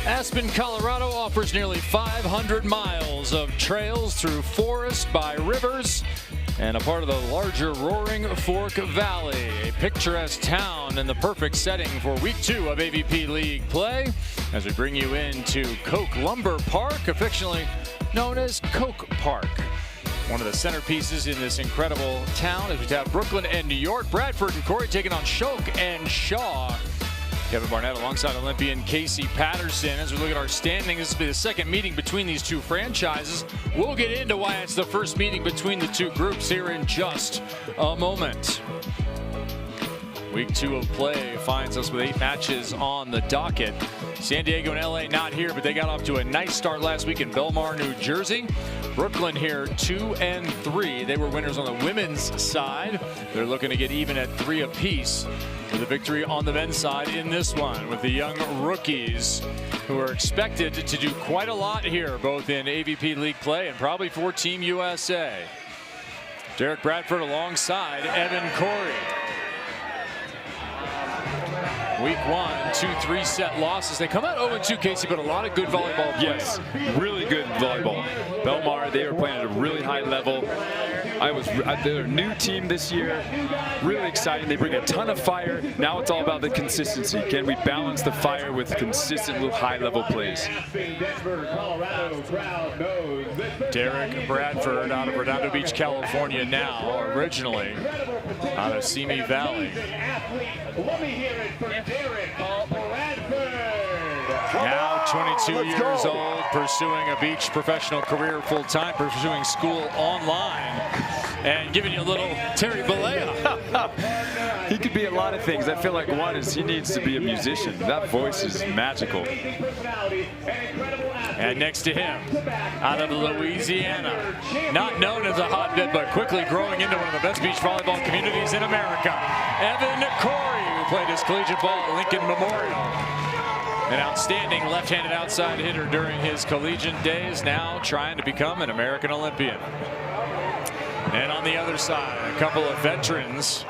Aspen, Colorado offers nearly 500 miles of trails through forest by rivers and a part of the larger Roaring Fork Valley, a picturesque town and the perfect setting for week 2 of AVP League play as we bring you into Coke Lumber Park, affectionately known as Coke Park. One of the centerpieces in this incredible town as we have Brooklyn and New York. Bradford and Cory taking on Schalk and Shaw. Kevin Barnett alongside Olympian Casey Patterson. As we look at our standings, this will be the second meeting between these two franchises. We'll get into why it's the first meeting between the two groups here in just a moment. Week 2 of play finds us with 8 matches on the docket. San Diego and LA not here, but they got off to a nice start last week in Belmar, New Jersey. Brooklyn here 2-3. They were winners on the women's side. They're looking to get even at 3 apiece with a victory on the men's side in this one with the young rookies who are expected to do quite a lot here, both in AVP League play and probably for Team USA. Derek Bradford alongside Evan Cory. Week 1, 2 3-set losses. They come out 0-2, Casey, but a lot of good volleyball play. Yes, really good volleyball. Belmar, they were playing at a really high level. They're a new team this year, really exciting. They bring a ton of fire. Now it's all about the consistency. Can we balance the fire with consistent high-level plays? Derek Bradford out of Redondo Beach, California now, originally out of Simi Valley. Now 22 years old, pursuing a beach professional career full-time, pursuing school online, and giving you a little Terry Balea. He could be a lot of things. I feel like one is he needs to be a musician. That voice is magical. And next to him, out of Louisiana, not known as a hotbed, but quickly growing into one of the best beach volleyball communities in America, Evan Cory, who played his collegiate ball at Lincoln Memorial. An outstanding left-handed outside hitter during his collegiate days, now trying to become an American Olympian. And on the other side, a couple of veterans.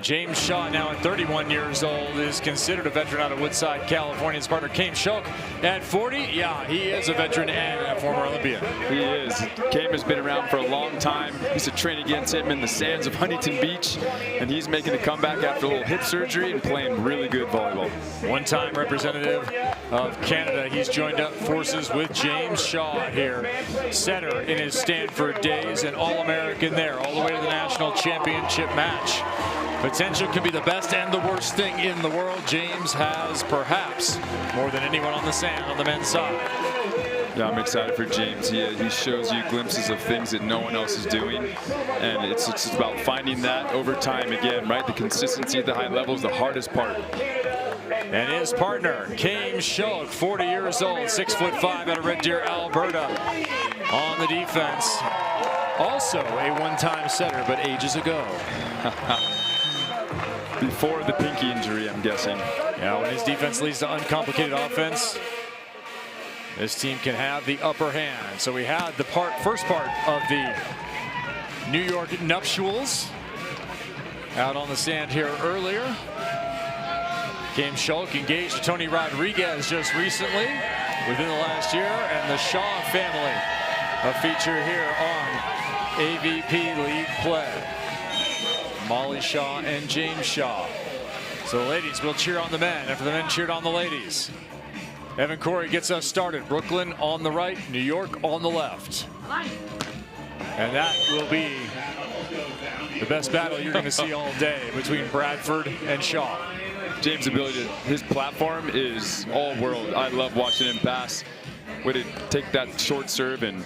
James Shaw, now at 31 years old, is considered a veteran out of Woodside, California. His partner, Schalk, at 40. Yeah, he is a veteran and a former Olympian. He is. Chaim has been around for a long time. Used to train against him in the sands of Huntington Beach, and he's making a comeback after a little hip surgery and playing really good volleyball. One-time representative of Canada. He's joined up forces with James Shaw here. Setter in his Stanford days, and All-American there, all the way to the national championship match. Potential can be the best and the worst thing in the world. James has perhaps more than anyone on the sand on the men's side. Yeah, I'm excited for James. He shows you glimpses of things that no one else is doing, and it's just about finding that over time again, right? The consistency at the high level is the hardest part. And his partner, Schalk, 40 years old, 6'5" out of Red Deer, Alberta, on the defense. Also a one-time setter, but ages ago. Before the pinky injury, I'm guessing. Yeah, when his defense leads to uncomplicated offense, this team can have the upper hand. So we had the first part of the New York nuptials out on the sand here earlier. Schalk engaged to Tony Rodriguez just recently within the last year, and the Shaw family a feature here on AVP League play. Molly Shaw and James Shaw. So the ladies will cheer on the men after the men cheered on the ladies. Evan Cory gets us started. Brooklyn on the right, New York on the left. And that will be the best battle you're going to see all day between Bradford and Shaw. James' ability, his platform is all world. I love watching him pass. Way to take that short serve and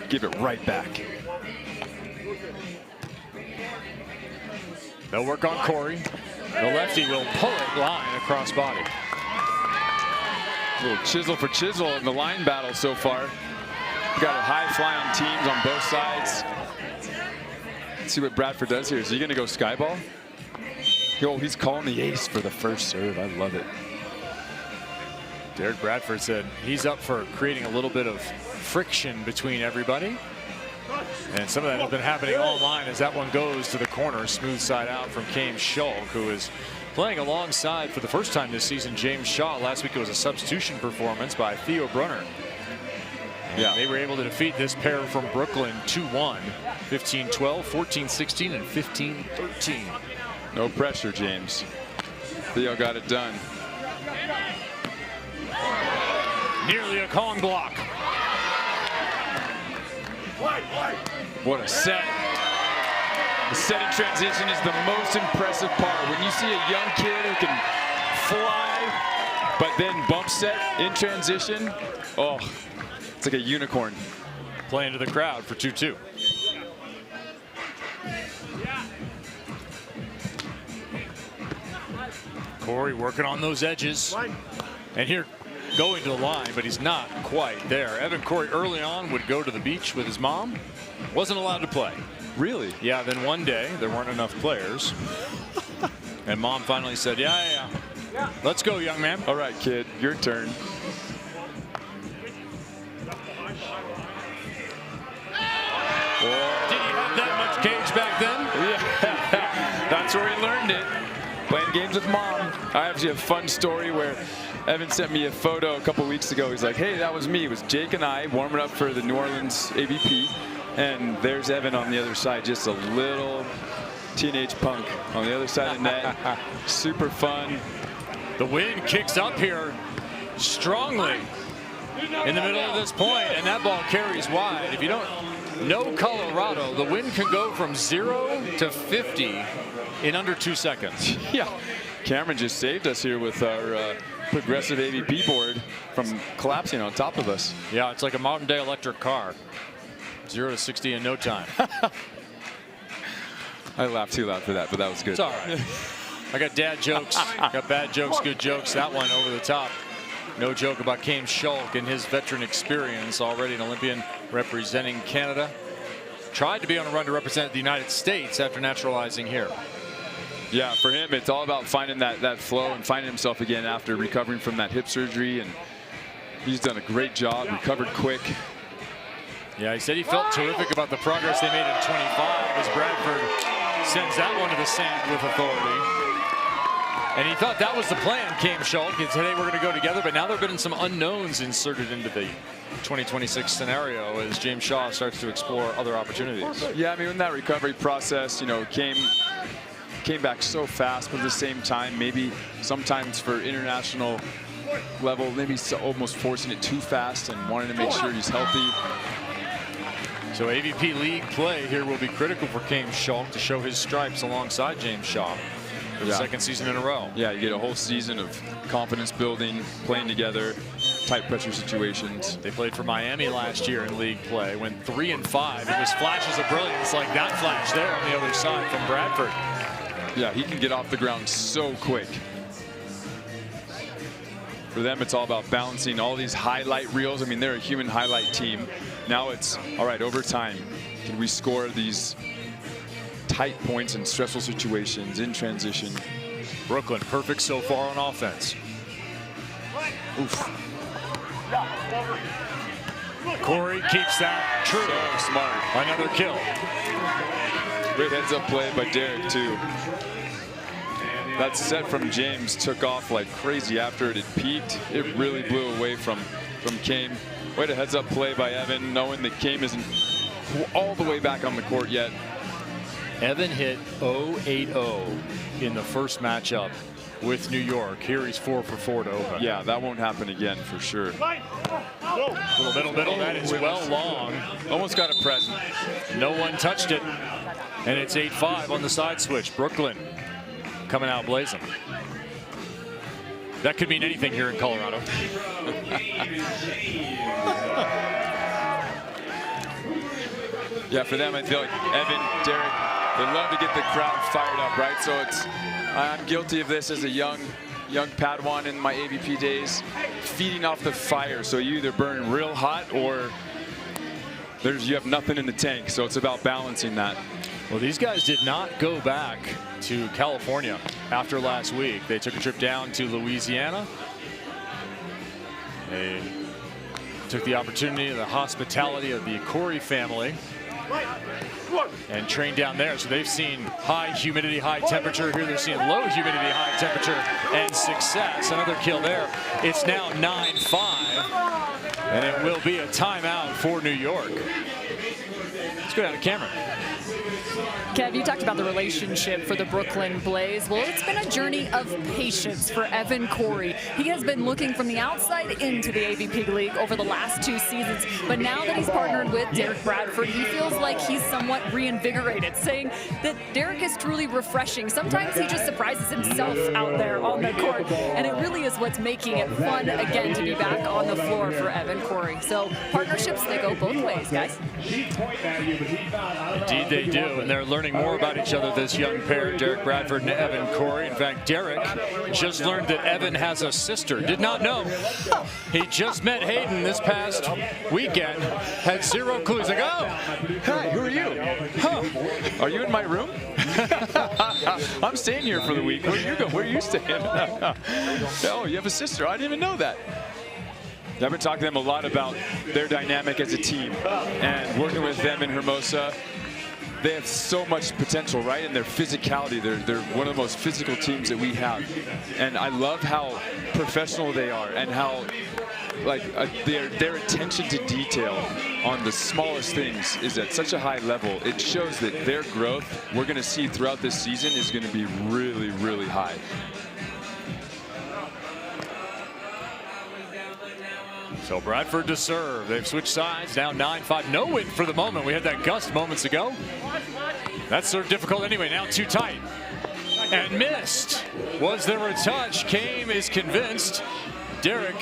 give it right back. They'll work on Cory. The lefty will pull it line across body. A little chisel for chisel in the line battle so far. We've got a high-flying teams on both sides. Let's see what Bradford does here. Is he going to go skyball? Yo, he's calling the ace for the first serve. I love it. Derek Bradford said he's up for creating a little bit of friction between everybody. And some of that has been happening online as that one goes to the corner, smooth side out from Schalk, who is Playing alongside for the first time this season, James Shaw. Last week it was a substitution performance by Theo Brunner. Yeah, they were able to defeat this pair from Brooklyn 2-1, 15-12, 14-16, and 15-13. No pressure, James. Theo got it done. Nearly a Kong block. What a set. The setting transition is the most impressive part. When you see a young kid who can fly, but then bump set in transition, oh, it's like a unicorn. Playing to the crowd for 2-2. Cory working on those edges. And here, going to the line, but he's not quite there. Evan Cory early on would go to the beach with his mom. Wasn't allowed to play. Really? Yeah, then one day there weren't enough players. And mom finally said, yeah. Let's go, young man. All right, kid, your turn. Did he have that much cage back then? Yeah, that's where he learned it. Playing games with mom. I actually have a fun story where Evan sent me a photo a couple weeks ago. He's like, hey, that was me. It was Jake and I warming up for the New Orleans AVP. And there's Evan on the other side, just a little teenage punk on the other side of the net. Super fun. The wind kicks up here strongly in the middle of this point, and that ball carries wide. If you don't know Colorado, the wind can go from 0 to 50 in under 2 seconds. Yeah, Cameron just saved us here with our progressive AVP board from collapsing on top of us. Yeah, it's like a modern day electric car. 0 to 60 in no time. I laughed too loud for that, but that was good. It's all right. I got dad jokes, got bad jokes, good jokes. That one over the top. No joke about Chaim Schalk and his veteran experience, already an Olympian representing Canada. Tried to be on a run to represent the United States after naturalizing here. Yeah, for him, it's all about finding that flow and finding himself again after recovering from that hip surgery. And he's done a great job, recovered quick. Yeah, he said he felt terrific about the progress they made in 25 as Bradford sends that one to the sand with authority. And he thought that was the plan, Chaim Schalk. Today we're going to go together, but now there have been some unknowns inserted into the 2026 scenario as James Shaw starts to explore other opportunities. Yeah, I mean, in that recovery process, you know, came back so fast, but at the same time, maybe sometimes for international level, maybe almost forcing it too fast and wanting to make sure he's healthy. So AVP league play here will be critical for Chaim Schalk to show his stripes alongside James Shaw for the second season in a row. Yeah, you get a whole season of confidence building, playing together, tight pressure situations. They played for Miami last year in league play, went 3-5. It was flashes of brilliance like that flash there on the other side from Bradford. Yeah, he can get off the ground so quick. For them, it's all about balancing all these highlight reels. I mean, they're a human highlight team. Now it's, all right, over time, can we score these tight points in stressful situations, in transition? Brooklyn, perfect so far on offense. Oof. Cory keeps that true. So smart. Another kill. Great heads-up play by Derek, too. That set from James took off like crazy after it had peaked. It really blew away from Chaim. Way to heads-up play by Evan, knowing that Chaim isn't all the way back on the court yet. Evan hit 0-8-0 in the first matchup with New York. Here he's 4 for 4 to open. Yeah, that won't happen again for sure. Little middle, that is well long. Almost got a present. No one touched it. And it's 8-5 on the side switch. Brooklyn coming out blazing. That could mean anything here in Colorado. Yeah, for them, I feel like Evan, Derek, they love to get the crowd fired up, right? So it's, I'm guilty of this as a young Padawan in my AVP days, feeding off the fire. So you either burn real hot or you have nothing in the tank. So it's about balancing that. Well, these guys did not go back to California after last week. They took a trip down to Louisiana. They took the opportunity of the hospitality of the Cory family and trained down there. So they've seen high humidity, high temperature. Here they're seeing low humidity, high temperature, and success. Another kill there. It's now 9-5, and it will be a timeout for New York. Let's go down to Cameron. Kev, you talked about the relationship for the Brooklyn Blaze. Well, it's been a journey of patience for Evan Cory. He has been looking from the outside into the AVP League over the last 2 seasons, but now that he's partnered with Derek Bradford, he feels like he's somewhat reinvigorated, saying that Derek is truly refreshing. Sometimes he just surprises himself out there on the court, and it really is what's making it fun again to be back on the floor for Evan Cory. So partnerships, they go both ways, guys. Indeed they do, and they're learning more about each other, this young pair, Derek Bradford and Evan Cory. In fact, Derek just learned that Evan has a sister. Did not know. He just met Hayden this past weekend. Had 0 clues. Like, oh, Hi, who are you? Huh? Are you in my room? I'm staying here for the week. Where you go? Where are you staying? Oh, you have a sister. I didn't even know that. I've been talking to them a lot about their dynamic as a team and working with them in Hermosa. They have so much potential, right? And their physicality, they're one of the most physical teams that we have. And I love how professional they are and how their attention to detail on the smallest things is at such a high level. It shows that their growth we're going to see throughout this season is going to be really, really high. so Bradford to serve. They've switched sides, now 9-5. No win for the moment. We had that gust moments ago. That's sort of difficult anyway. Now too tight. And missed. Was there a touch? Chaim is convinced. Derek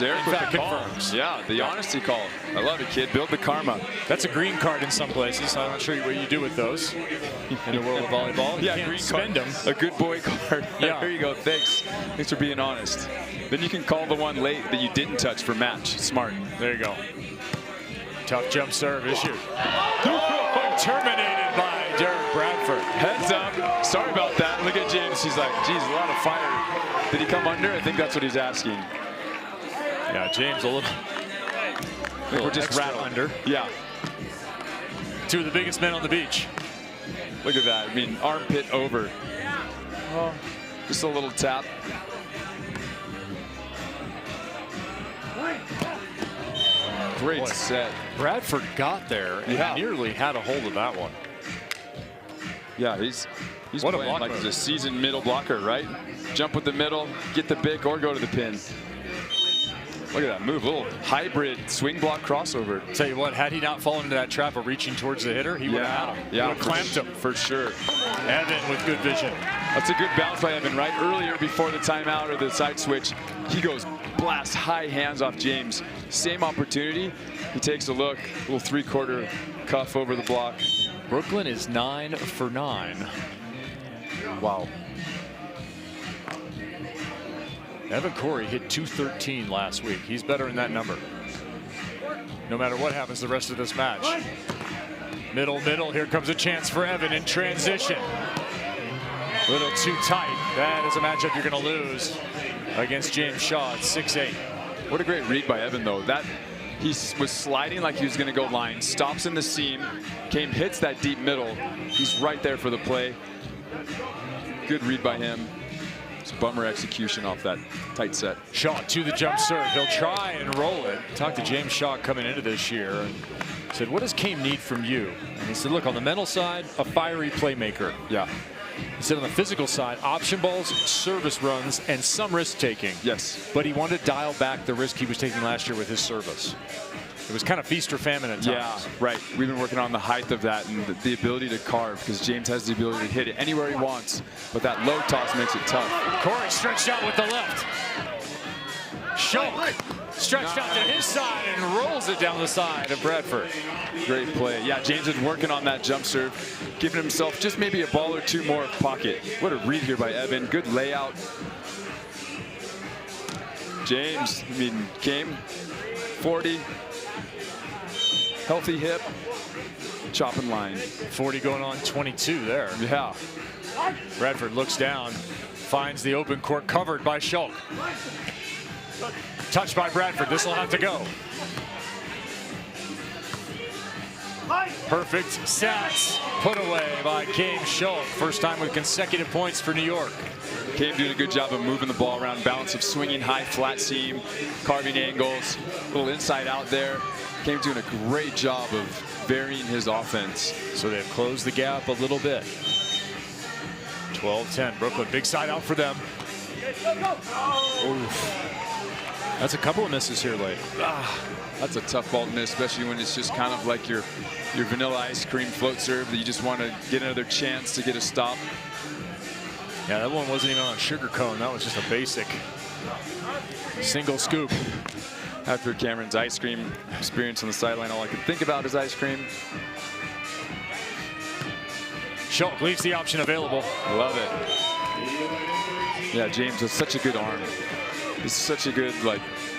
in fact confirms. Yeah, the honesty call. I love it, kid. Build the karma. That's a green card in some places. I'm not sure what you do with those in the world of volleyball. You Yeah, can't green spend card. them. A good boy card. Yeah. There you go. Thanks. Thanks for being honest. Then you can call the one late that you didn't touch for match. Smart. There you go. Tough jump serve issue. Terminated by Derek Bradford. Heads up. Sorry about that. Look at James. He's like, geez, a lot of fire. Did he come under? I think that's what he's asking. Yeah, James a little We're just rattled under. Yeah. 2 of the biggest men on the beach. Look at that. I mean, armpit over. Just a little tap. Great set. Bradford got there and nearly had a hold of that one. Yeah, he's What a playing block like move. he's a seasoned middle blocker, right? Jump with the middle, get the bic, or go to the pin. Look at that move, a little hybrid swing block crossover. Tell you what, had he not fallen into that trap of reaching towards the hitter, he would have had him. Yeah, Would have clamped him. for sure. Evan with good vision. That's a good bounce by Evan, right? Earlier, before the timeout or the side switch, he goes blast high hands off James. Same opportunity. He takes a look, little 3/4 cuff over the block. Brooklyn is 9 for 9. Wow. Evan Cory hit 213 last week. He's better in that number. No matter what happens the rest of this match. Middle. Here comes a chance for Evan in transition. A little too tight. That is a matchup you're going to lose against James Shaw at 6'8". What a great read by Evan, though. That he was sliding like he was going to go line, stops in the seam, hits that deep middle. He's right there for the play. Good read by him. It's a bummer execution off that tight set. Shaw to the jump serve. He'll try and roll it. Talked to James Shaw coming into this year and said, what does Chaim need from you? And he said, look, on the mental side, a fiery playmaker. Yeah. He said on the physical side, option balls, service runs, and some risk taking. Yes. But he wanted to dial back the risk he was taking last year with his service. It was kind of feast or famine at times. Yeah, right. We've been working on the height of that and the ability to carve, because James has the ability to hit it anywhere he wants, but that low toss makes it tough. Cory stretched out with the left. Schalk stretched out to his side and rolls it down the side of Bradford. Great play. Yeah, James is working on that jump serve, giving himself just maybe a ball or two more pocket. What a read here by Evan. Good layout. James, I mean, Chaim, 40. Healthy hip, chopping line. 40 going on 22 there. Yeah. Bradford looks down, finds the open court covered by Schalk. Touched by Bradford. This will have to go. Perfect sets put away by Chaim Schalk. First time with consecutive points for New York. Chaim doing a good job of moving the ball around, balance of swinging high flat seam, carving angles, a little inside out there. Chaim doing a great job of varying his offense. So they've closed the gap a little bit. 12-10, Brooklyn, big side out for them. Oof. That's a couple of misses here late. That's a tough ball to miss, especially when it's just kind of like your vanilla ice cream float serve that you just want to get another chance to get a stop. Yeah, that one wasn't even on a sugar cone. That was just a basic single scoop. After Cameron's ice cream experience on the sideline, all I could think about is ice cream. Schalk leaves the option available. Love it. Yeah, James has such a good arm. He's such a good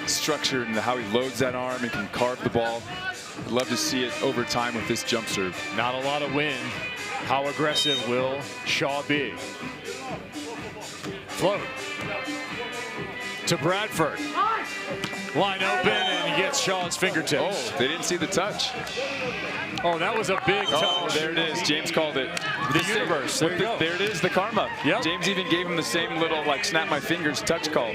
structure in how he loads that arm and can carve the ball. I'd love to see it over time with this jump serve. Not a lot of wind. How aggressive will Shaw be? Float to Bradford. Line open, and he gets Shaw's fingertips. Oh, they didn't see the touch. Oh, that was a big touch. Oh, there it is. James called it. The universe. There you go. There it is, the karma. Yep. James even gave him the same little snap my fingers touch call.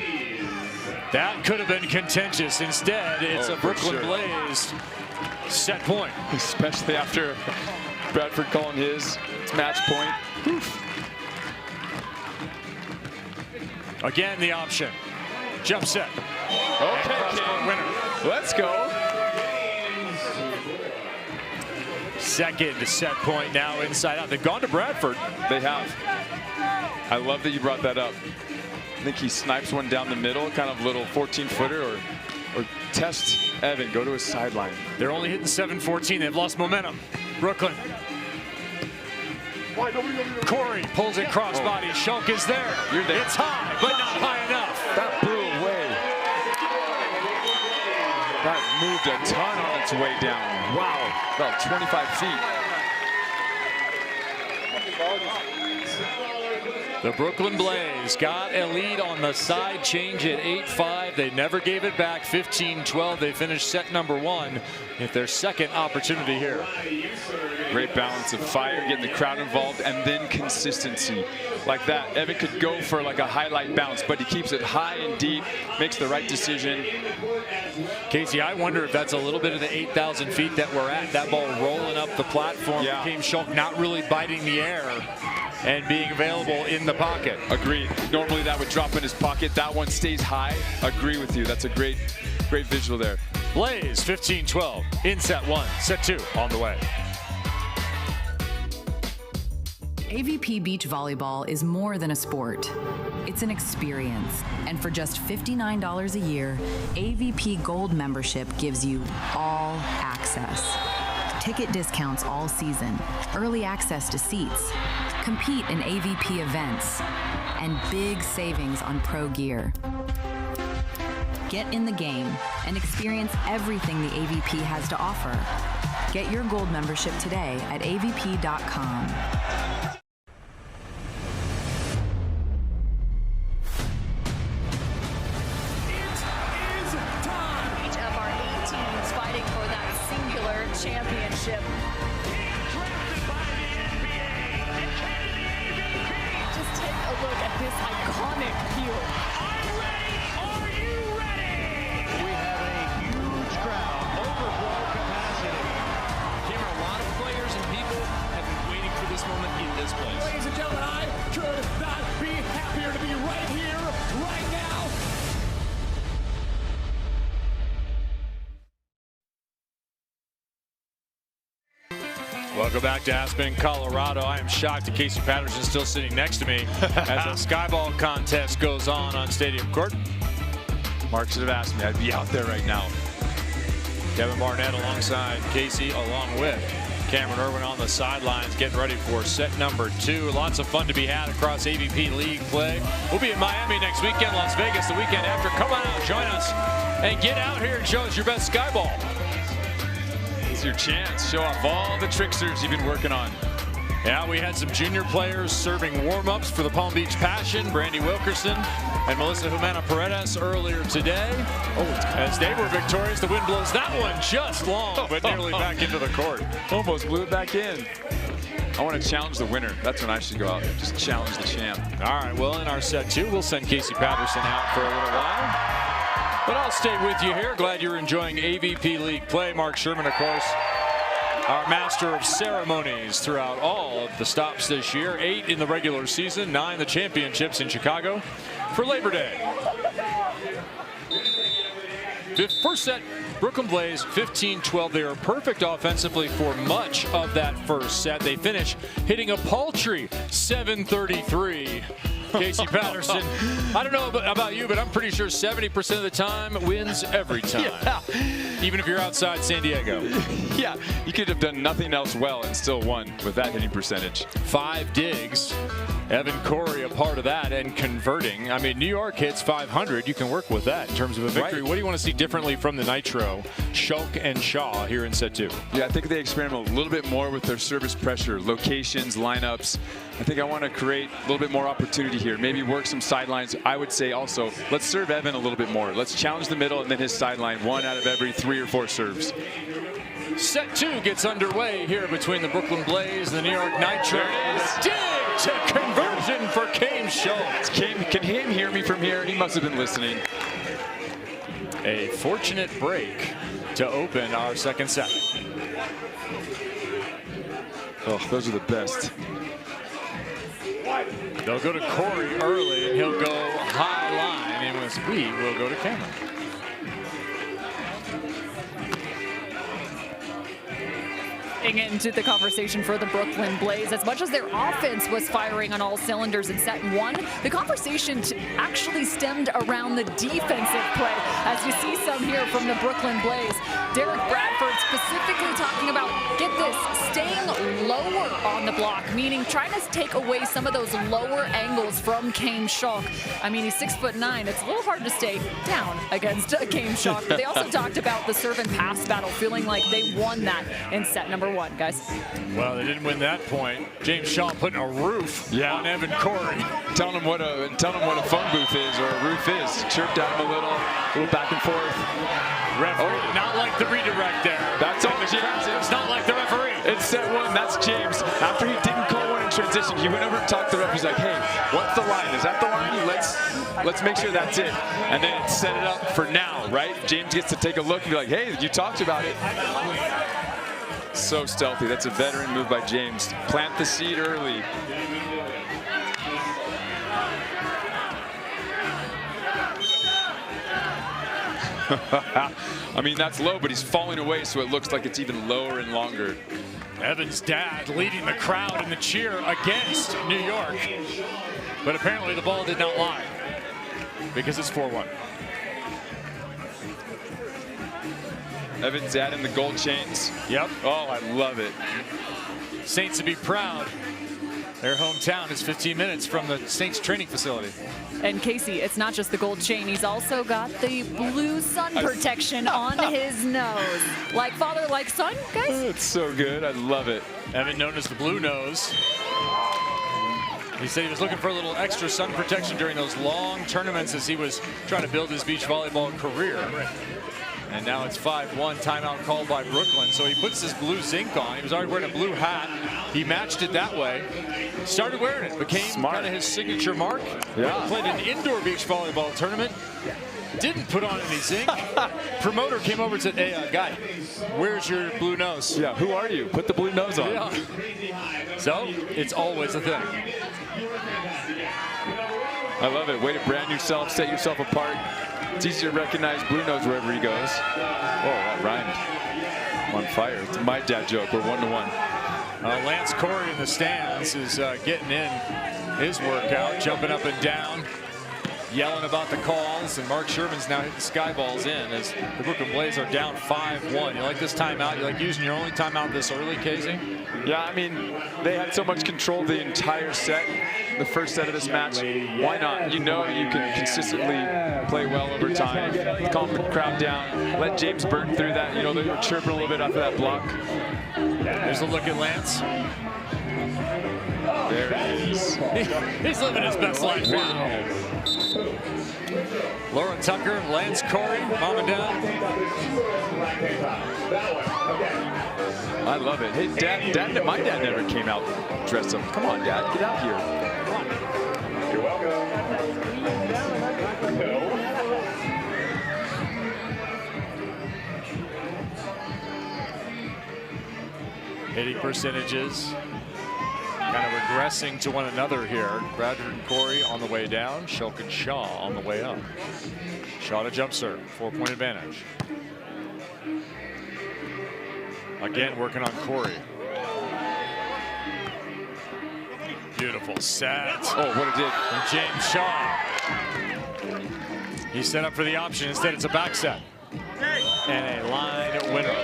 That could have been contentious. Instead, it's a Brooklyn Blaze set point. Especially after Bradford calling his match point. Oof. Again, the option. Jump set. Okay, winner. Let's go. Second set point now inside out. They've gone to Bradford. They have. I love that you brought that up. I think he snipes one down the middle, kind of little 14-footer, or test Evan, go to his sideline. They're only hitting 7-14. They've lost momentum. Brooklyn. Cory pulls it crossbody. Schalk is there. You're there. It's high, but not high enough. That blew away. That moved a ton on its way down. Wow, about 25 feet. The Brooklyn Blaze got a lead on the side change at 8-5. They never gave it back. 15-12. They finished set number 1 at their second opportunity here. Great balance of fire, getting the crowd involved, and then consistency. Like that, Evan could go for a highlight bounce, but he keeps it high and deep, makes the right decision. Casey, I wonder if that's a little bit of the 8,000 feet that we're at. That ball rolling up the platform. Yeah. Chaim Schalk not really biting the air and being available in the pocket. Agreed. Normally that would drop in his pocket. That one stays high. Agree with you. That's a great visual there. Blaze 15-12 in set 1. Set 2 on the way. AVP Beach Volleyball is more than a sport. It's an experience. And for just $59 a year, AVP Gold membership gives you all access. Ticket discounts all season, early access to seats, compete in AVP events, and big savings on pro gear. Get in the game and experience everything the AVP has to offer. Get your gold membership today at avp.com. Championship. Just take a look at this iconic field. Are you ready? We have a huge crowd, overflow capacity. Cameron, a lot of players and people have been waiting for this moment in this place. Ladies and gentlemen, I could not be happier to be right here, right now. Welcome back to Aspen, Colorado. I am shocked that Casey Patterson's still sitting next to me as the skyball contest goes on Stadium Court. Mark should have asked me. I'd be out there right now. Kevin Barnett alongside Casey, along with Cameron Irwin on the sidelines, getting ready for set number 2. Lots of fun to be had across AVP League play. We'll be in Miami next weekend, Las Vegas the weekend after. Come on out, join us, and get out here and show us your best skyball. It's your chance. Show off all the tricksters you've been working on. Yeah, we had some junior players serving warm-ups for the Palm Beach Passion, Brandy Wilkerson and Melissa Humana Paredes earlier today. As they were victorious, the wind blows that one just long, but nearly back into the court. Almost blew it back in. I want to challenge the winner. That's when I should go out. Just challenge the champ. All right, well, in our set 2, we'll send Casey Patterson out for a little while. But I'll stay with you here. Glad you're enjoying AVP League play. Mark Sherman, of course, our master of ceremonies throughout all of the stops this year. 8 in the regular season, 9 the championships in Chicago for Labor Day. First set, Brooklyn Blaze 15-12. They are perfect offensively for much of that first set. They finish hitting a paltry 733. Casey Patterson, I don't know about you, but I'm pretty sure 70% of the time wins every time. Yeah. Even if you're outside San Diego. Yeah, you could have done nothing else well and still won with that hitting percentage. 5 digs. Evan Cory a part of that and converting. I mean, New York hits 500. You can work with that in terms of a victory. Right. What do you want to see differently from the Nitro, Schalk and Shaw here in set 2? Yeah, I think they experiment a little bit more with their service pressure, locations, lineups. I think I want to create a little bit more opportunity here. Maybe work some sidelines. I would say also, let's serve Evan a little bit more. Let's challenge the middle and then his sideline 1 out of every 3 or 4 serves. Set 2 gets underway here between the Brooklyn Blaze and the New York Nitro. Dig to conversion for Chaim Schalk. Can Chaim hear me from here? He must have been listening. A fortunate break to open our second set. Oh, those are the best. They'll go to Cory early, and he'll go high line. And we will go to Cameron. Into the conversation for the Brooklyn Blaze. As much as their offense was firing on all cylinders in set 1, the conversation actually stemmed around the defensive play. As you see some here from the Brooklyn Blaze. Derek Bradford specifically talking about, get this, staying lower on the block, meaning trying to take away some of those lower angles from Chaim Schalk. I mean, he's 6'9". It's a little hard to stay down against Chaim Schalk, but they also talked about the serve and pass battle, feeling like they won that in set number 1, guys. Well, they didn't win that point. James Shaw putting a roof on Evan Cory. Telling him what a phone booth is or a roof is. Chirped at him a little back and forth. Referee, not like the redirect there. That's all James. It's not like the referee. It's set 1. That's James. After he didn't call one in transition, he went over and talked to the ref. He's like, "Hey, what's the line? Is that the line? Let's make sure that's it." And then set it up for now, right? James gets to take a look and be like, "Hey, you talked about it." So stealthy. That's a veteran move by James. Plant the seed early. I mean, that's low, but he's falling away, so it looks like it's even lower and longer. Evan's dad leading the crowd in the cheer against New York. But apparently the ball did not lie because it's 4-1. Evan's dad in the gold chains. Yep. Oh, I love it. Saints to be proud. Their hometown is 15 minutes from the Saints training facility. And Casey, it's not just the gold chain. He's also got the blue sun protection on his nose. Like father, like son, guys? It's so good. I love it. Evan known as the Blue Nose. He said he was looking for a little extra sun protection during those long tournaments as he was trying to build his beach volleyball career. And now it's 5-1, timeout called by Brooklyn. So he puts his blue zinc on. He was already wearing a blue hat. He matched it that way. Started wearing it. Became kind of his signature mark. Yeah. Played an indoor beach volleyball tournament. Didn't put on any zinc. Promoter came over and said, "Hey, guy, where's your blue nose?" Yeah, who are you? Put the blue nose on. Yeah. So it's always a thing. I love it. Way to brand yourself, set yourself apart. It's easy to recognize Blue Nose wherever he goes. Oh, that rhymed. I'm on fire. It's my dad joke. We're 1-1. Lance Cory in the stands is getting in his workout, jumping up and down, yelling about the calls, and Mark Sherman's now hitting sky balls in as the Brooklyn Blaze are down 5-1. You like this timeout? You like using your only timeout this early, Casey? Yeah, I mean, they had so much control the entire set, the first set of this match. Why not? You know you can consistently play well over time, calm the crowd down, let James burn through that. You know, they were chirping a little bit after that block. There's a look at Lance. There it is. He's living his best life now. Lauren Tucker, Lance Cory, mom and dad. I love it. Hey, Dad, my dad never came out dressed up. Come on, Dad, get out here. You're welcome. 80 percentages. Kind of regressing to one another here. Bradford and Cory on the way down. Schalk and Shaw on the way up. Shaw to jump serve. 4-point advantage. Again, working on Cory. Beautiful set. Oh, what a dig. From James Shaw. He's set up for the option. Instead, it's a back set. And a line winner.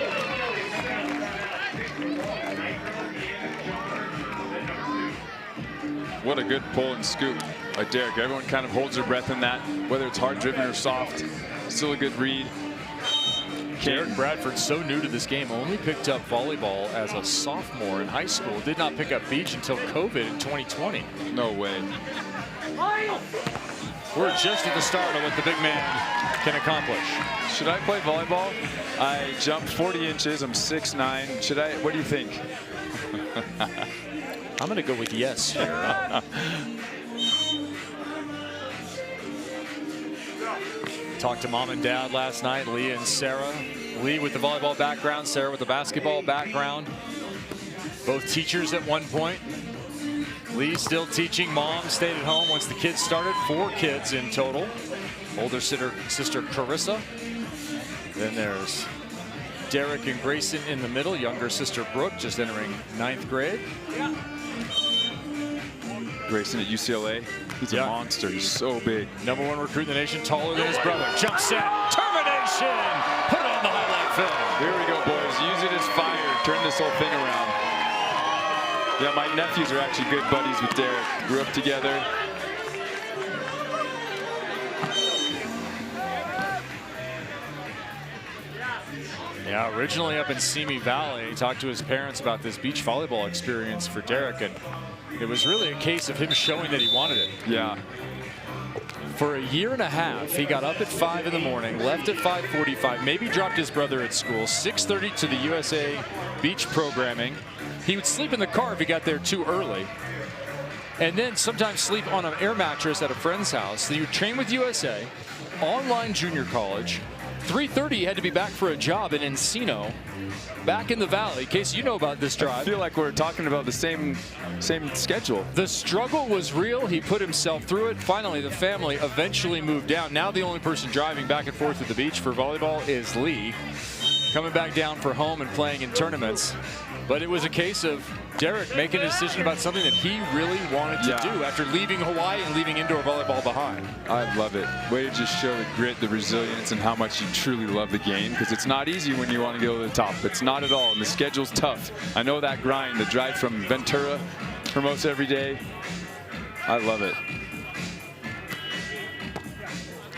What a good pull and scoop by Derek. Everyone kind of holds their breath in that, whether it's hard driven or soft. Still a good read. Derek Bradford, so new to this game, only picked up volleyball as a sophomore in high school. Did not pick up beach until COVID in 2020. No way. We're just at the start of what the big man can accomplish. Should I play volleyball? I jumped 40 inches. I'm 6'9". Should I? What do you think? I'm going to go with yes here. Talked to mom and dad last night, Lee and Sarah. Lee with the volleyball background, Sarah with the basketball background. Both teachers at one point. Lee still teaching. Mom stayed at home once the kids started. 4 kids in total. Older sister Carissa. Then there's Derek and Grayson in the middle. Younger sister Brooke just entering 9th grade. Grayson at UCLA. He's a monster. He's so big. #1 recruit in the nation, taller than his brother. Jump set, termination. Put it on the highlight film. Here we go, boys. Use it as fire. Turn this whole thing around. Yeah, my nephews are actually good buddies with Derek. Grew up together. Yeah, originally up in Simi Valley. He talked to his parents about this beach volleyball experience for Derek, and it was really a case of him showing that he wanted it. Yeah. For a year and a half, he got up at 5 in the morning, left at 5:45, maybe dropped his brother at school, 6:30 to the USA beach programming. He would sleep in the car if he got there too early, and then sometimes sleep on an air mattress at a friend's house. He would train with USA, online junior college. 3:30, he had to be back for a job in Encino, back in the valley. Casey, you know about this drive. I feel like we're talking about the same schedule. The struggle was real. He put himself through it. Finally, the family eventually moved down. Now the only person driving back and forth to the beach for volleyball is Lee, coming back down for home and playing in tournaments. But it was a case of Derek making a decision about something that he really wanted to do after leaving Hawaii and leaving indoor volleyball behind. I love it. Way to just show the grit, the resilience, and how much you truly love the game, because it's not easy when you want to go to the top. It's not at all, and the schedule's tough. I know that grind, the drive from Ventura for most every day. I love it.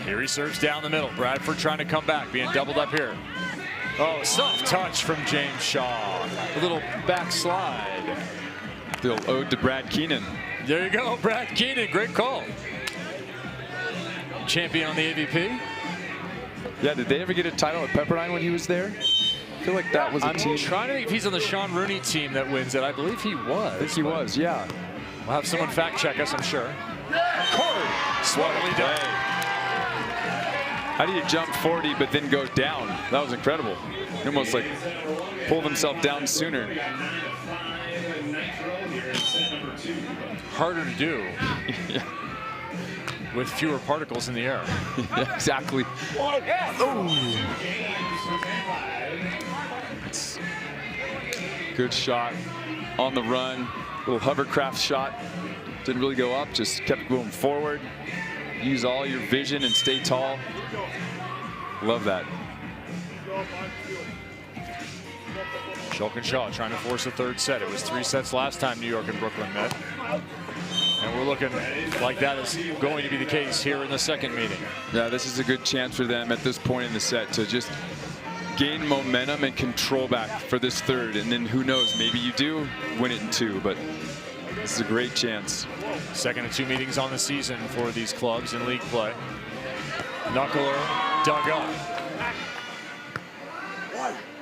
Here he serves down the middle. Bradford trying to come back, being doubled up here. Oh, soft touch from James Shaw. A little backslide. Little ode to Brad Keenan. There you go, Brad Keenan. Great call. Champion on the AVP. Yeah, did they ever get a title at Pepperdine when he was there? I feel like that was a team. I'm trying to think if he's on the Sean Rooney team that wins it. I believe he was. I think he was, yeah. We'll have someone fact check us, I'm sure. Cory, swabbily done. How do you jump 40 but then go down? That was incredible. He almost like pulled himself down sooner. Harder to do. Yeah. With fewer particles in the air. Yeah, exactly. Good shot on the run. Little hovercraft shot. Didn't really go up, just kept going forward. Use all your vision and stay tall. Love that. Schalk and Shaw trying to force a 3rd set. It was 3 sets last time New York and Brooklyn met. And we're looking like that is going to be the case here in the 2nd meeting. Yeah, this is a good chance for them at this point in the set to just gain momentum and control back for this third, and then who knows, maybe you do win it in 2, but this is a great chance. Second of 2 meetings on the season for these clubs in league play. Knuckler dug up.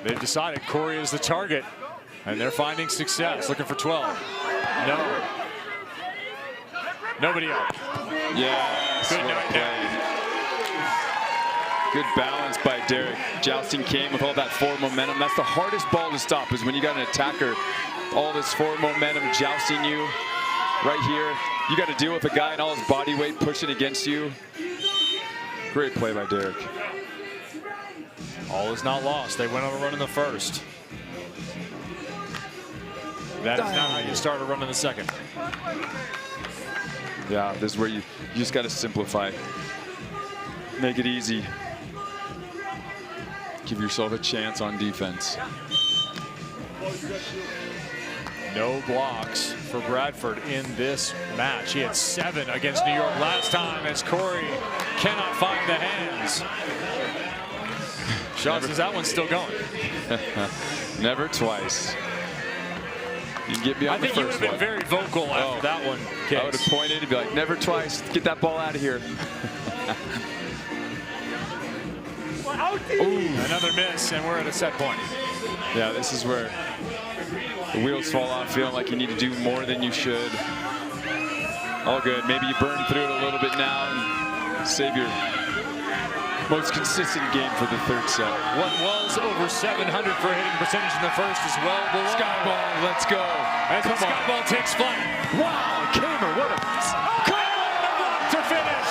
They've decided Cory is the target, and they're finding success. Looking for 12. No. Nobody up. Yes, Good well night played. Good balance by Derek. Jousting came with all that forward momentum. That's the hardest ball to stop, is when you got an attacker, all this forward momentum jousting you right here. You got to deal with a guy and all his body weight pushing against you. Great play by Derek. All is not lost. They went on a run in the first. That is not how you start a run in the second. Yeah, this is where you just got to simplify. Make it easy. Give yourself a chance on defense. No blocks for Bradford in this match. He had 7 against New York last time, as Cory cannot find the hands. Sean says that one's still going. Never twice. You can get me on the first one. I think you would have been very vocal after that one. I would have pointed and be like, never twice. Get that ball out of here. Ooh, another miss, and we're at a set point. Yeah, this is where the wheels fall off, feeling like you need to do more than you should. All good. Maybe you burn through it a little bit now and save your most consistent game for the third set. What was over 700 for hitting percentage in the first as well. Skyball, let's go. As the skyball takes flight. Wow, Kamer, what a to finish.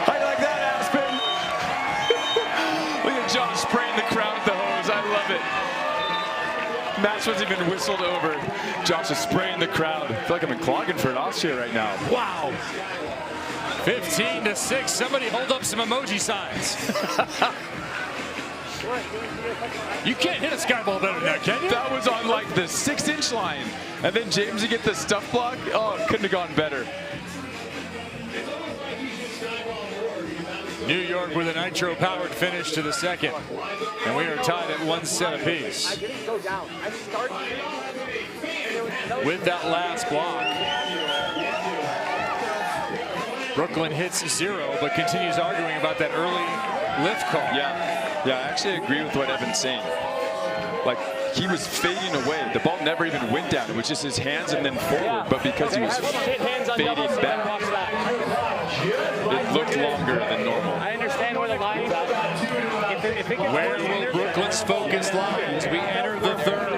How you like that, Aspen? Look at John spraying the crowd with the hose. I love it. Match wasn't even whistled over. Josh is spraying the crowd. I feel like I'm in Klagenfurt, Austria right now. Wow. 15-6. Somebody hold up some emoji signs. You can't hit a skyball better than that, can you? That was on like the 6-inch line. And then James, you get the stuff block. Oh, it couldn't have gone better. New York with a Nitro-powered finish to the second. And we are tied at 1 set apiece. With that last block, Brooklyn hits 0, but continues arguing about that early lift call. Yeah, I actually agree with what Evan's saying. Like, he was fading away. The ball never even went down. It was just his hands and then forward, but because he was fading back, it looked longer than normal. I understand where the line is. Where will Brooklyn's focus lie as we enter the third?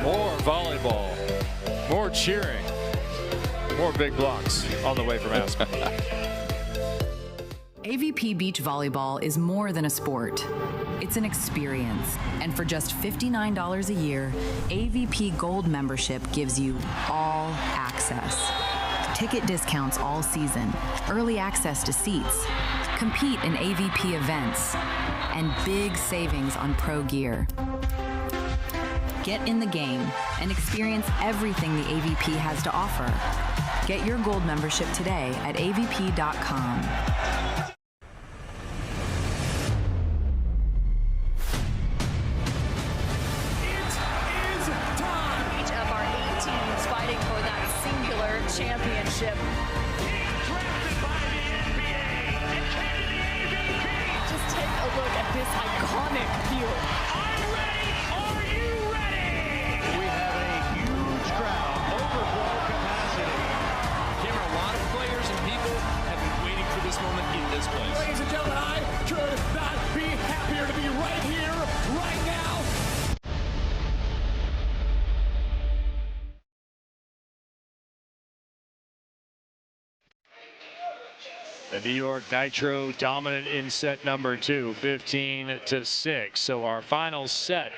More volleyball, more cheering, more big blocks on the way from Aspen. AVP Beach Volleyball is more than a sport. It's an experience. And for just $59 a year, AVP Gold membership gives you all access. Ticket discounts all season, early access to seats, compete in AVP events, and big savings on pro gear. Get in the game and experience everything the AVP has to offer. Get your gold membership today at avp.com. Championship. Just take a look at this iconic field. Are you ready? We have a huge crowd, overflow capacity. Cameron, a lot of players and people have been waiting for this moment in this place. Ladies and gentlemen, I could not be happier to be right here, right now. The New York Nitro dominant in set number 2, 15-6. So our final set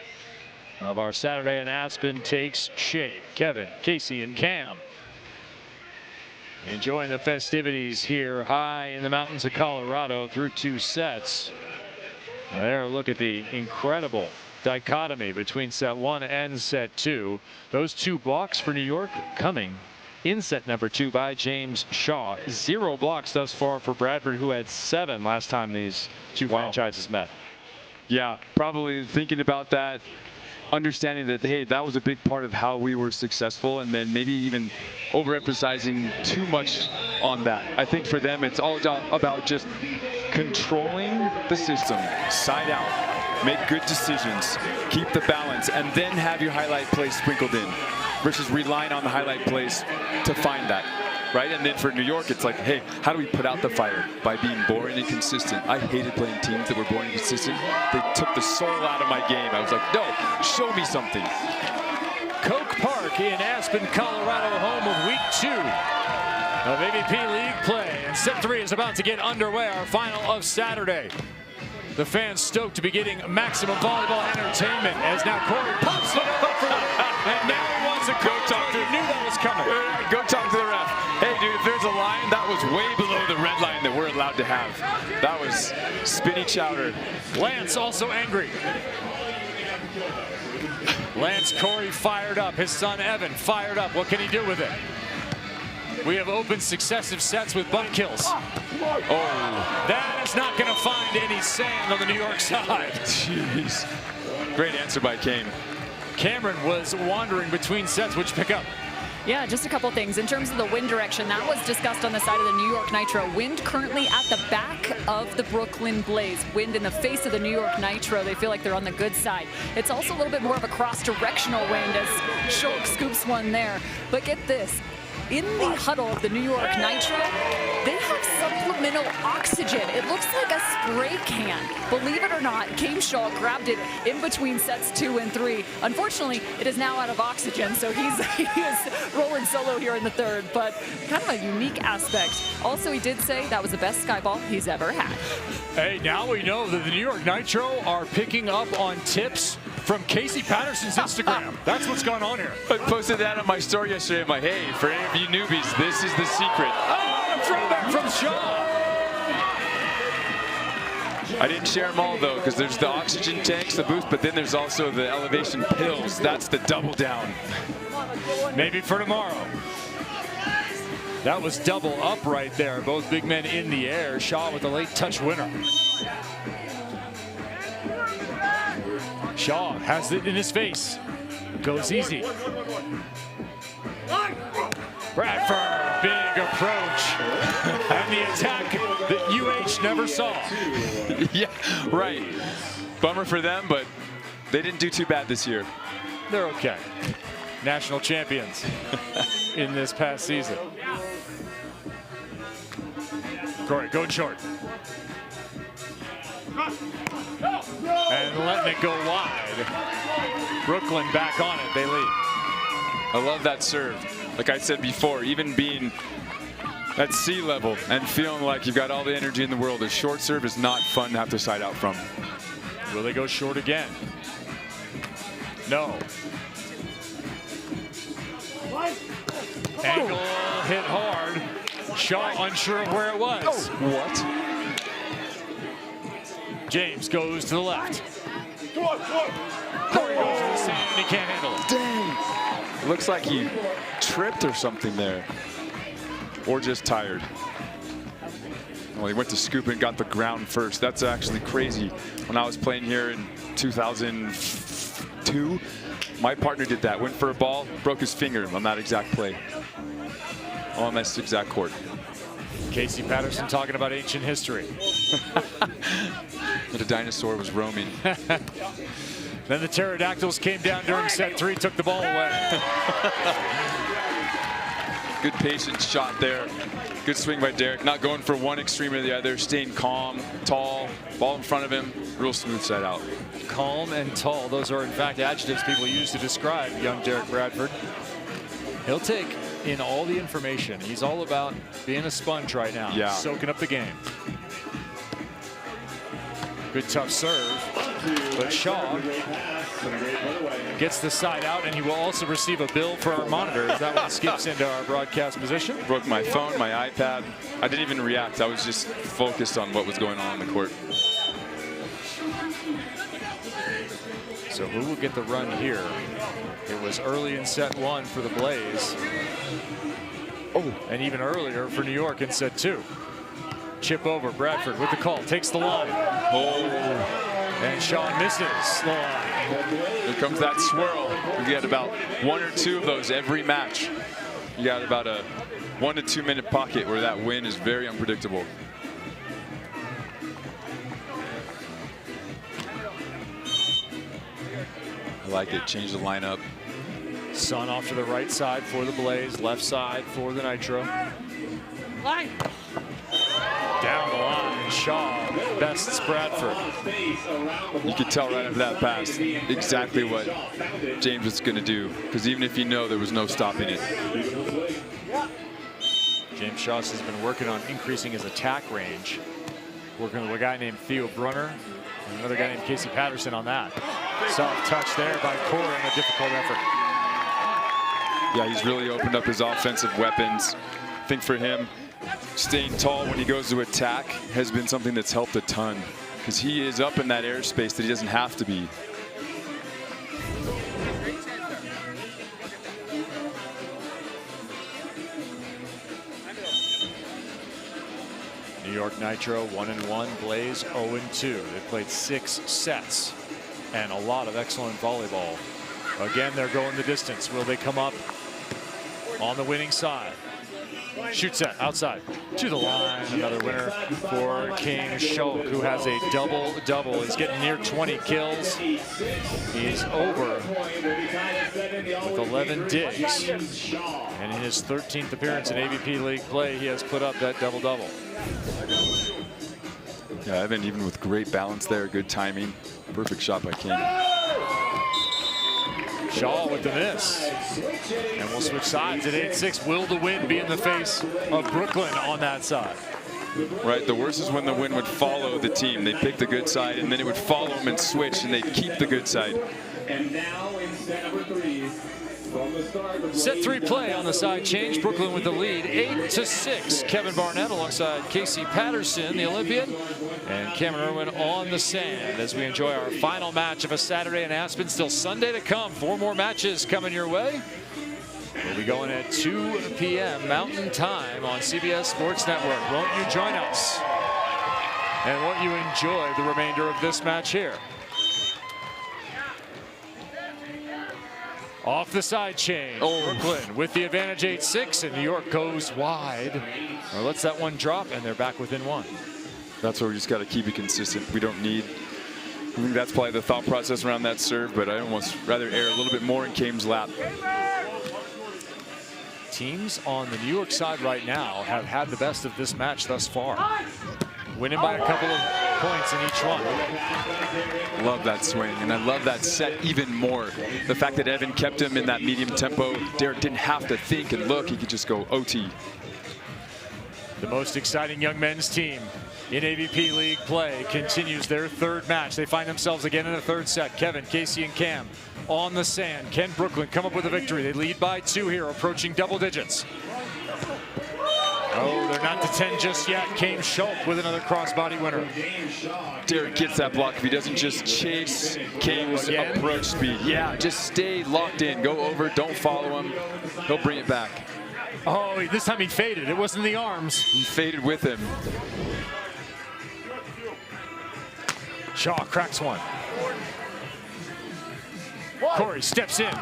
of our Saturday in Aspen takes shape. Kevin, Casey, and Cam enjoying the festivities here high in the mountains of Colorado through 2 sets. There, look at the incredible dichotomy between set 1 and set 2. Those 2 blocks for New York coming in set number 2 by James Shaw. 0 blocks thus far for Bradford, who had 7 last time these 2 franchises met. Yeah, probably thinking about that, understanding that, hey, that was a big part of how we were successful, and then maybe even overemphasizing too much on that. I think for them, it's all about just controlling the system, side out, make good decisions, keep the balance, and then have your highlight plays sprinkled in, versus relying on the highlight plays to find that. Right? And then for New York, it's like, hey, how do we put out the fire? By being boring and consistent. I hated playing teams that were boring and consistent. They took the soul out of my game. I was like, no, show me something. Coke Park in Aspen, Colorado, home of week 2 of AVP League play. And set 3 is about to get underway, our final of Saturday. The fans stoked to be getting maximum volleyball entertainment as now Cory pops it over for them. And now he wants to go talk to. Knew that was coming. Go talk to the ref. Hey, dude, if there's a line, that was way below the red line that we're allowed to have. That was spinny chowder. Lance also angry. Lance Cory fired up. His son Evan fired up. What can he do with it? We have opened successive sets with bunt kills. Oh, that is not going to find any sand on the New York side. Jeez. Great answer by Chaim. Cameron was wandering between sets. Which pick up? Yeah, just a couple things. In terms of the wind direction, that was discussed on the side of the New York Nitro. Wind currently at the back of the Brooklyn Blaze. Wind in the face of the New York Nitro. They feel like they're on the good side. It's also a little bit more of a cross-directional wind as Schalk scoops one there. But get this. In the huddle of the New York Nitro, they have supplemental oxygen. It looks like a spray can. Believe it or not, Schalk grabbed it in between sets 2 and 3. Unfortunately, it is now out of oxygen, so he is rolling solo here in the third, but kind of a unique aspect. Also, he did say that was the best sky ball he's ever had. Hey, now we know that the New York Nitro are picking up on tips from Casey Patterson's Instagram. That's what's going on here. I posted that on my story yesterday. I'm like, hey, for any of you newbies, this is the secret. Oh, a throwback from Shaw. I didn't share them all, though, because there's the oxygen tanks, the boost, but then there's also the elevation pills. That's the double down. Maybe for tomorrow. That was double up right there. Both big men in the air. Shaw with a late touch winner. Shaw has it in his face. Goes easy. Bradford, big approach. And the attack that UH never saw. Yeah, right. Bummer for them, but they didn't do too bad this year. They're okay. National champions in this past season. Cory going short. And letting it go wide. Brooklyn back on it, they lead. I love that serve. Like I said before, even being at sea level and feeling like you've got all the energy in the world, a short serve is not fun to have to side out from. Will they go short again? No. Angle hit hard. Shaw unsure of where it was. Oh, what? James goes to the left. Cory goes to the sand and he can't handle it. Dang. It looks like he tripped or something there. Or just tired. Well, he went to scoop and got the ground first. That's actually crazy. When I was playing here in 2002, my partner did that. Went for a ball, broke his finger on that exact play. On this exact court. Casey Patterson talking about ancient history. That a dinosaur was roaming. Then the pterodactyls came down during set 3, took the ball away. Good patience shot there. Good swing by Derek. Not going for one extreme or the other. Staying calm, tall, ball in front of him. Real smooth side out. Calm and tall. Those are, in fact, adjectives people use to describe young Derek Bradford. He'll take in all the information. He's all about being a sponge right now. Yeah. Soaking up the game. Good tough serve. But Shaw gets the side out, and he will also receive a bill for our monitors. That one skips into our broadcast position. Broke my phone, my iPad. I didn't even react. I was just focused on what was going on the court. So who will get the run here? It was early in set 1 for the Blaze. Oh, and even earlier for New York in set 2. Chip over, Bradford with the call, takes the line. Oh. And Shaw misses the line. Here comes that swirl. We get about 1 or 2 of those every match. You got about a 1 to 2 minute pocket where that win is very unpredictable. I like it. Change the lineup. Sun off to the right side for the Blaze, left side for the Nitro. Line. Down the line, Shaw bests Bradford. You could tell right after that pass exactly what James was going to do, because even if you know, there was no stopping it. James Shaw has been working on increasing his attack range. Working with a guy named Theo Brunner and another guy named Casey Patterson on that. Soft touch there by Cory on a difficult effort. Yeah, he's really opened up his offensive weapons. I think for him, staying tall when he goes to attack has been something that's helped a ton, because he is up in that airspace that he doesn't have to be. New York Nitro 1-1, Blaze 0-2. They played 6 sets and a lot of excellent volleyball. Again, they're going the distance. Will they come up on the winning side? Shoot set outside to the line. Another winner for King Schalk, who has a double-double. He's getting near 20 kills. He's over with 11 digs. And in his 13th appearance in AVP League play, he has put up that double-double. Yeah, Evan, even with great balance there, good timing. Perfect shot by King. Shaw with the miss. And we'll switch sides at 8-6. Will the win be in the face of Brooklyn on that side? Right, the worst is when the win would follow the team. They pick the good side, and then it would follow them and switch, and they'd keep the good side. And now in set number 3, from the start, Set 3 play on the side change. Brooklyn with the lead, 8-6. Kevin Barnett alongside Casey Patterson, the Olympian, and Cameron Irwin on the sand as we enjoy our final match of a Saturday in Aspen. Still Sunday to come. 4 more matches coming your way. We'll be going at 2 p.m. Mountain Time on CBS Sports Network. Won't you join us? And won't you enjoy the remainder of this match here? Off the side change. Brooklyn with the advantage 8-6, and New York goes wide. Or lets that one drop, and they're back within 1. That's where we just got to keep it consistent. We don't need, I think that's probably the thought process around that serve, but I almost rather err a little bit more in Kame's lap. Teams on the New York side right now have had the best of this match thus far. Winning by a couple of points in each one. Love that swing, and I love that set even more. The fact that Evan kept him in that medium tempo. Derek didn't have to think and look. He could just go OT. The most exciting young men's team in AVP League play continues their 3rd match. They find themselves again in a 3rd set. Kevin, Casey, and Cam on the sand. Can Brooklyn come up with a victory? They lead by 2 here, approaching double digits. Oh, they're not to 10 just yet. Came Schalk with another crossbody winner. Derek gets that block if he doesn't just chase Kame's approach speed. Yeah, just stay locked in. Go over, don't follow him. He'll bring it back. Oh, this time he faded. It wasn't the arms. He faded with him. Shaw cracks one. Cory steps in.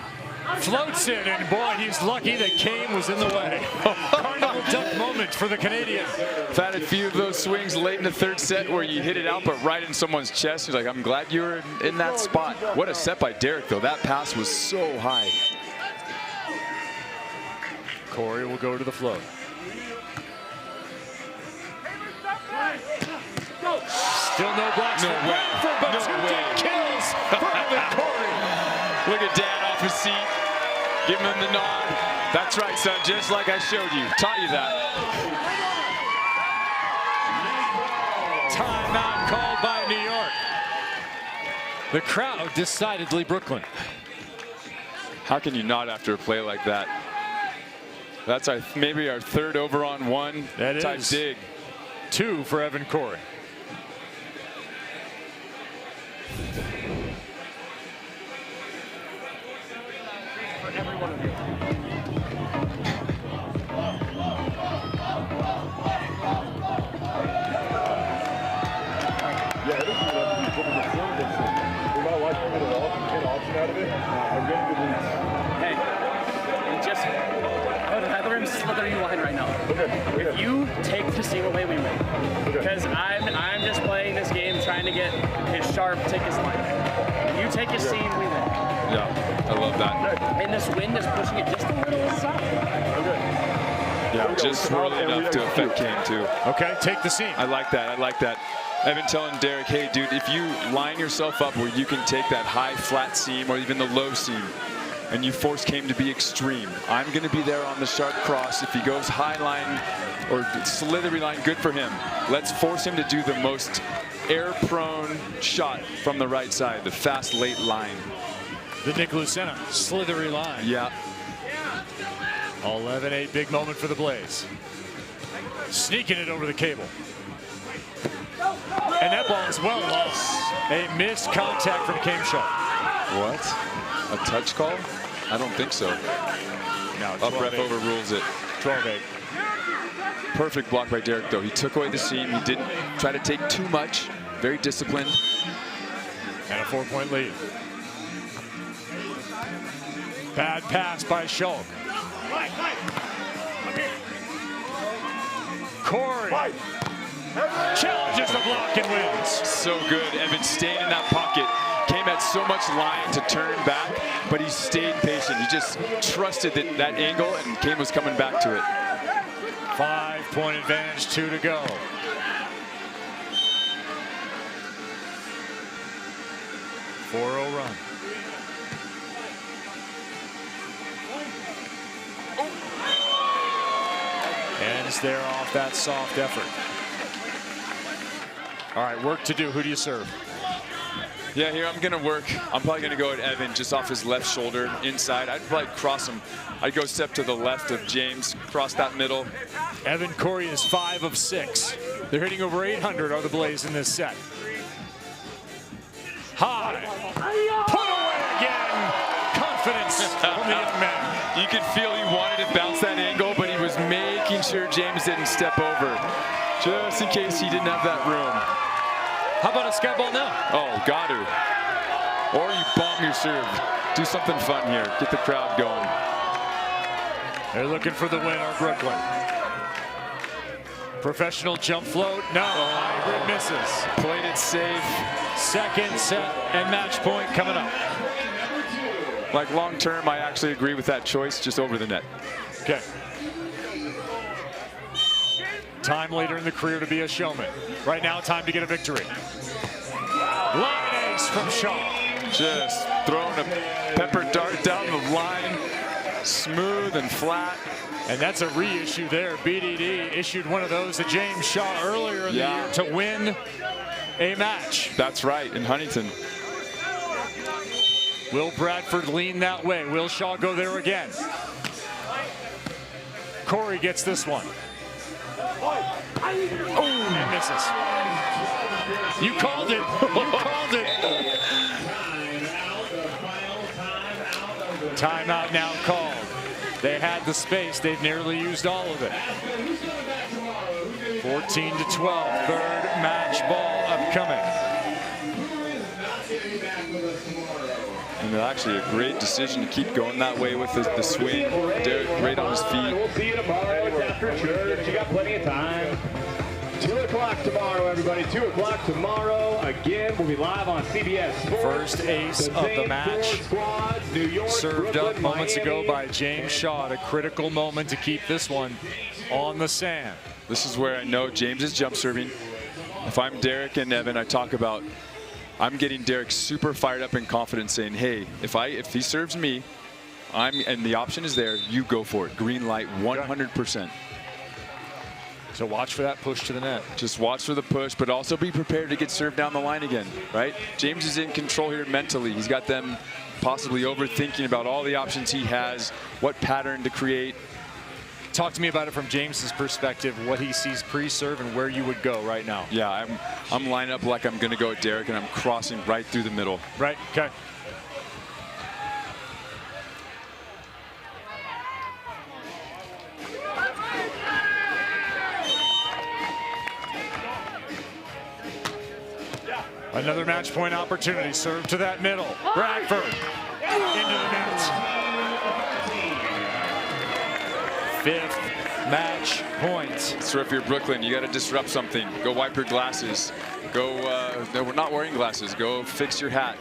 Floats in, and boy, he's lucky that Chaim was in the way. Carnival duck moment for the Canadian. I've had a few of those swings late in the 3rd set where you hit it out, but right in someone's chest. He's like, I'm glad you were in that spot. What a set by Derek, though. That pass was so high. Cory will go to the float. Still no blocks. No way. No way. Kills for Cory. Look at Dad off his seat. Give him the nod. That's right, son. Just like I showed you. Taught you that. Timeout called by New York. The crowd decidedly Brooklyn. How can you not after a play like that? That's maybe our 3rd over on 1 type dig. 2 for Evan Cory. yeah, it doesn't have to be put in the front of the out of it. Again, good leads. Hey, I would rather him slither you line right now. Okay. If you take the seam away, we win. Because I'm just playing this game trying to get his sharp, take his line. If you take his seam, we win. Yeah, I love that. And this wind is pushing it just a little south. Okay. Yeah, just swirling enough to affect Chaim too. Okay, take the seam. I like that. I like that. I've been telling Derek, hey, dude, if you line yourself up where you can take that high flat seam or even the low seam, and you force Chaim to be extreme, I'm going to be there on the sharp cross. If he goes high line or slithery line, good for him. Let's force him to do the most air-prone shot from the right side, the fast late line. The Nick Lucena slithery line. Yeah. 11-8, big moment for the Blaze. Sneaking it over the cable. And that ball is well lost. A missed contact from Schalk. What? A touch call? I don't think so. Now Up ref overrules it. 12-8. Perfect block by Derek, though. He took away the seam. He didn't try to take too much. Very disciplined. And a 4-point lead. Bad pass by Schalk. Cory challenges the block and wins. So good. Evan staying in that pocket. Chaim had so much line to turn back, but he stayed patient. He just trusted that angle, and Chaim was coming back to it. 5-point advantage, 2 to go. .40 run. Ends there off that soft effort. All right, work to do. Who do you serve? Yeah, here I'm going to work. I'm probably going to go at Evan just off his left shoulder inside. I'd probably cross him. I'd go step to the left of James, cross that middle. Evan Cory is 5 of 6. They're hitting over 800 are the Blaze in this set. High. Put away again. Confidence from the young man. You could feel he wanted to bounce that angle, but he was making sure James didn't step over, just in case he didn't have that room. How about a sky ball now? Oh, got to. Or you bomb your serve. Do something fun here. Get the crowd going. They're looking for the winner, Brooklyn. Professional jump float. No, hybrid misses. Played it safe. Second set and match point coming up. Like long term, I actually agree with that choice, just over the net. Okay. Time later in the career to be a showman. Right now, time to get a victory. Line ace from Schalk. Just throwing a pepper dart down the line, smooth and flat. And that's a reissue there. BDD issued one of those to James Shaw earlier in the year to win a match. That's right, in Huntington. Will Bradford lean that way? Will Shaw go there again? Cory gets this one. Oh, and misses. You called it. You called it. Timeout now called. They had the space. They've nearly used all of it. 14-12. Third match ball upcoming. And actually a great decision to keep going that way with the swing. Derek great on his feet. We'll see you tomorrow. It's after church. You got plenty of time. 2 o'clock tomorrow, everybody. 2 o'clock tomorrow. Again, we'll be live on CBS Sports. First ace of the match. New York, served Brooklyn, up moments Miami. ago by James Shaw. A critical moment to keep this one on the sand. This is where I know James is jump serving. If I'm Derek and Evan, I talk about, I'm getting Derek super fired up and confident, saying, hey, if he serves me, and the option is there, you go for it. Green light, 100%. So watch for that push to the net. Just watch for the push, but also be prepared to get served down the line again, right? James is in control here mentally. He's got them possibly overthinking about all the options he has, what pattern to create. Talk to me about it from James's perspective, what he sees pre-serve and where you would go right now. Yeah, I'm lining up like I'm going to go at Derek, and I'm crossing right through the middle. Right, okay. Another match point opportunity. Serve to that middle. Bradford into the net. 5th match point. So if you're Brooklyn, you got to disrupt something. Go wipe your glasses. Go, no, we're not wearing glasses. Go fix your hat.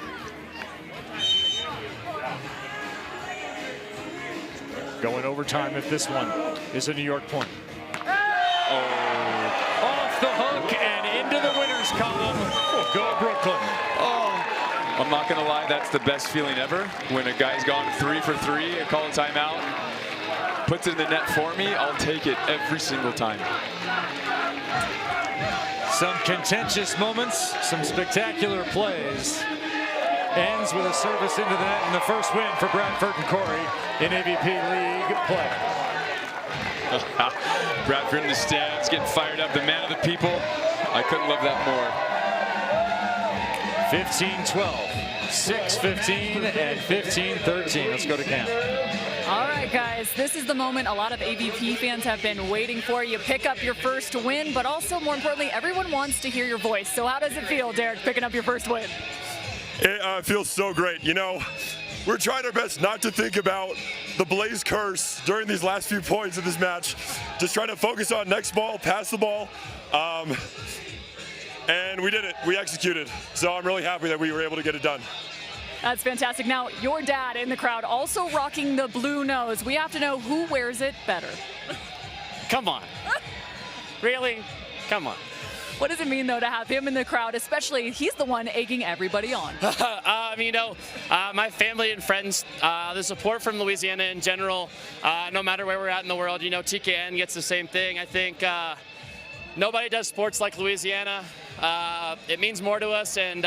Going overtime if this one is a New York point. Oh, off the hook and into the winner's column. Go Brooklyn. Oh, I'm not gonna lie, that's the best feeling ever. When a guy's gone 3 for 3 and call a timeout, puts it in the net for me, I'll take it every single time. Some contentious moments, some spectacular plays. Ends with a service into the net and the first win for Bradford and Cory in AVP League play. Bradford in the stands, getting fired up, the man of the people. I couldn't love that more. 15-12, 6-15, and 15-13. Let's go to Cam. All right, guys, this is the moment a lot of AVP fans have been waiting for. You pick up your first win, but also, more importantly, everyone wants to hear your voice. So how does it feel, Derek, picking up your first win? It feels so great. You know, we're trying our best not to think about the Blaze curse during these last few points of this match. Just trying to focus on next ball, pass the ball. And we did it. We executed. So I'm really happy that we were able to get it done. That's fantastic. Now, your dad in the crowd also rocking the blue nose. We have to know who wears it better. Come on. Really? Come on. What does it mean, though, to have him in the crowd, especially he's the one egging everybody on? You know, my family and friends, the support from Louisiana in general, no matter where we're at in the world, you know, TKN gets the same thing. I think nobody does sports like Louisiana. It means more to us, and,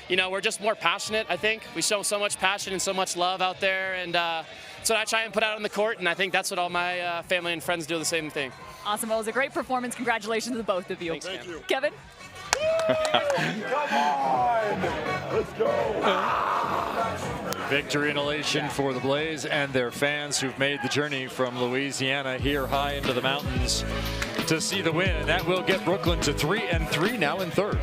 you know, we're just more passionate, I think. We show so much passion and so much love out there, and that's what I try and put out on the court, and I think that's what all my family and friends do the same thing. Awesome. Well, it was a great performance. Congratulations to both of you. Thanks, Thank you. Kevin? Come on! Let's go! Victory and elation for the Blaze and their fans who've made the journey from Louisiana here high into the mountains to see the win. And that will get Brooklyn to 3-3 now in 3rd.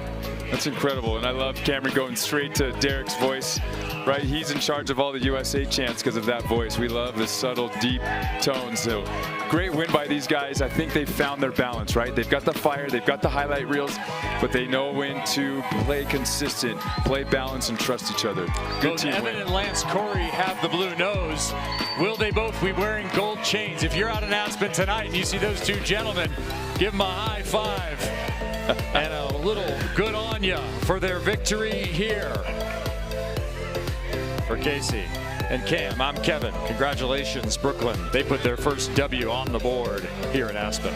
That's incredible, and I love Cameron going straight to Derek's voice, right? He's in charge of all the USA chants because of that voice. We love the subtle, deep tones. So great win by these guys. I think they've found their balance, right? They've got the fire, they've got the highlight reels, but they know when to play consistent, play balance, and trust each other. Good Both team Evan win. and Lance Cory have the blue nose. Will they both be wearing gold chains? If you're out in Aspen tonight and you see those two gentlemen, give them a high five. And a little good on ya for their victory here. For Casey and Cam, I'm Kevin. Congratulations, Brooklyn. They put their first W on the board here in Aspen.